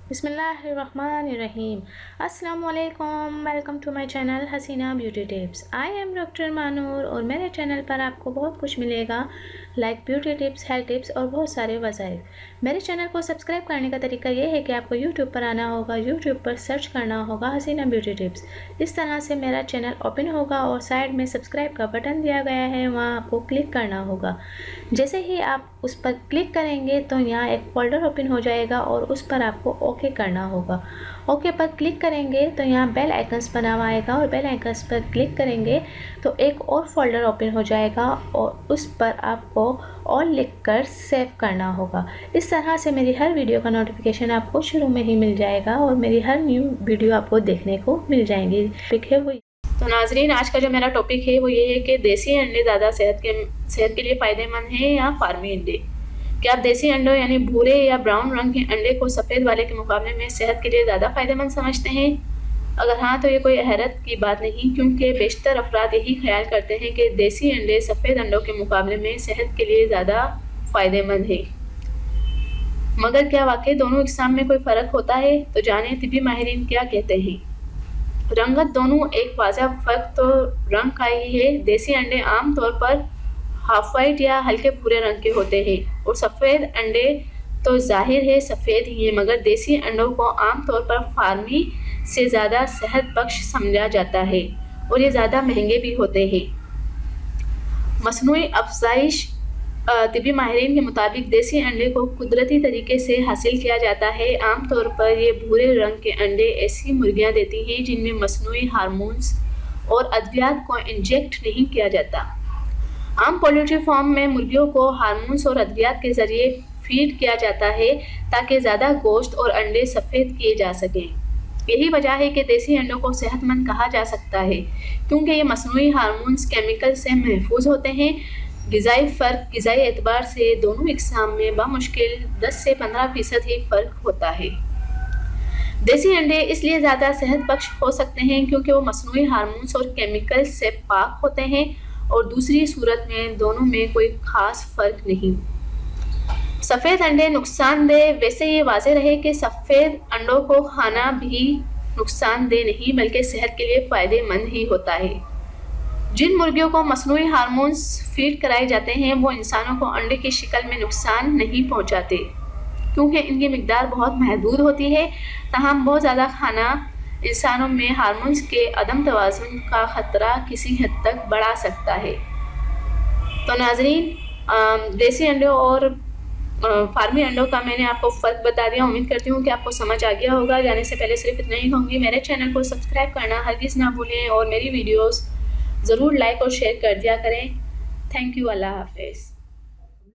बिस्मिल्लाहिर्रहमानिर्रहीम। अस्सलाम वालेकुम, welcome to my channel Haseena beauty tips. I am doctor Manoor और मेरे चैनल पर आपको बहुत कुछ मिलेगा, like beauty tips, health tips और बहुत सारे वज़ाइफ। मेरे चैनल को सब्सक्राइब करने का तरीका ये है कि आपको यूट्यूब पर आना होगा, यूट्यूब पर सर्च करना होगा हसीना ब्यूटी टिप्स। इस तरह से मेरा चैनल ओपन होगा और साइड में सब्सक्राइब का बटन दिया गया है, वहाँ आपको क्लिक करना होगा। जैसे ही आप उस पर क्लिक करेंगे तो यहाँ एक फ़ोल्डर ओपन हो जाएगा और उस पर आपको ओके करना होगा। ओके पर क्लिक करेंगे तो यहाँ बेल आइकन्स बना हुआ आएगा और बेल आइकन्स पर क्लिक करेंगे तो एक और फोल्डर ओपन हो जाएगा और उस पर आपको ऑल लिखकर सेव करना होगा। इस तरह से मेरी हर वीडियो का नोटिफिकेशन आपको शुरू में ही मिल जाएगा और मेरी हर न्यू वीडियो आपको देखने को मिल जाएंगी। तो नाजरीन, आज का जो मेरा टॉपिक है वो ये है कि देसी अंडे ज़्यादा सेहत के लिए फ़ायदेमंद हैं या फार्मी अंडे। क्या आप देसी अंडों यानी भूरे या ब्राउन रंग के अंडे को सफ़ेद वाले के मुकाबले में सेहत के लिए ज़्यादा फ़ायदेमंद समझते हैं? अगर हाँ तो ये कोई हैरत की बात नहीं, क्योंकि बेशतर अफराद यही ख्याल करते हैं कि देसी अंडे सफ़ेद अंडों के मुकाबले में सेहत के लिए ज़्यादा फ़ायदेमंद है। मगर क्या वाकई दोनों इक़साम में कोई फ़र्क होता है? तो जाने तिब्बी माहिरीन क्या कहते हैं। रंगत दोनों एक वाज़ह फ़र्क तो रंग का ही है। देसी अंडे आम तौर पर हाफ वाइट या हल्के भूरे रंग के होते हैं और सफ़ेद अंडे तो जाहिर है सफ़ेद ही हैं, मगर देसी अंडों को आम तौर पर फार्मी से ज़्यादा सेहत बख्श समझा जाता है और ये ज़्यादा महंगे भी होते हैं। मसनूई अफजाइश तिब्बी माहिरीन के मुताबिक देसी अंडे को कुदरती तरीके से हासिल किया जाता है। आम तौर पर ये भूरे रंग के अंडे ऐसी मुर्गियाँ देती हैं जिनमें मसनूई हार्मोन्स और अद्वियात को इंजेक्ट नहीं किया जाता। आम पोल्ट्री फार्म में मुर्गियों को हार्मोन्स और अद्वियात के ज़रिए फीड किया जाता है ताकि ज़्यादा गोश्त और अंडे सफ़ेद किए जा सकें। यही वजह है कि देसी अंडों को सेहतमंद कहा जा सकता है, क्योंकि ये मसनूई हार्मोन्स केमिकल से महफूज होते हैं। ग़िज़ाई एतबार से दोनों इक़साम में बामुश्किल 10 से 15% ही फ़र्क होता है। देसी अंडे इसलिए ज़्यादा सेहत बख्श हो सकते हैं क्योंकि वो मसनूई हार्मोन्स और केमिकल से पाक होते हैं, और दूसरी सूरत में दोनों में कोई ख़ास फ़र्क नहीं। सफ़ेद अंडे नुकसानदेह, वैसे ये वाज़ेह रहे कि सफ़ेद अंडों को खाना भी नुकसानदेह नहीं बल्कि सेहत के लिए फ़ायदेमंद ही होता है। जिन मुर्गियों को मसनूई हार्मोन्स फीड कराए जाते हैं वो इंसानों को अंडे की शक्ल में नुकसान नहीं पहुंचाते, क्योंकि इनकी मिकदार बहुत महदूद होती है। ताहम बहुत ज़्यादा खाना इंसानों में हार्मोन्स के अदम तवाज़ुन का ख़तरा किसी हद तक बढ़ा सकता है। तो नाज़रीन, देसी अंडों और फार्मी अंडों का मैंने आपको फ़र्क बता दिया। उम्मीद करती हूँ कि आपको समझ आ गया होगा। जाने से पहले सिर्फ इतना ही कहूँगी, मेरे चैनल को सब्सक्राइब करना हरगिज़ ना भूलें और मेरी वीडियोस ज़रूर लाइक और शेयर कर दिया करें। Thank you. अल्लाह हाफ़िज़।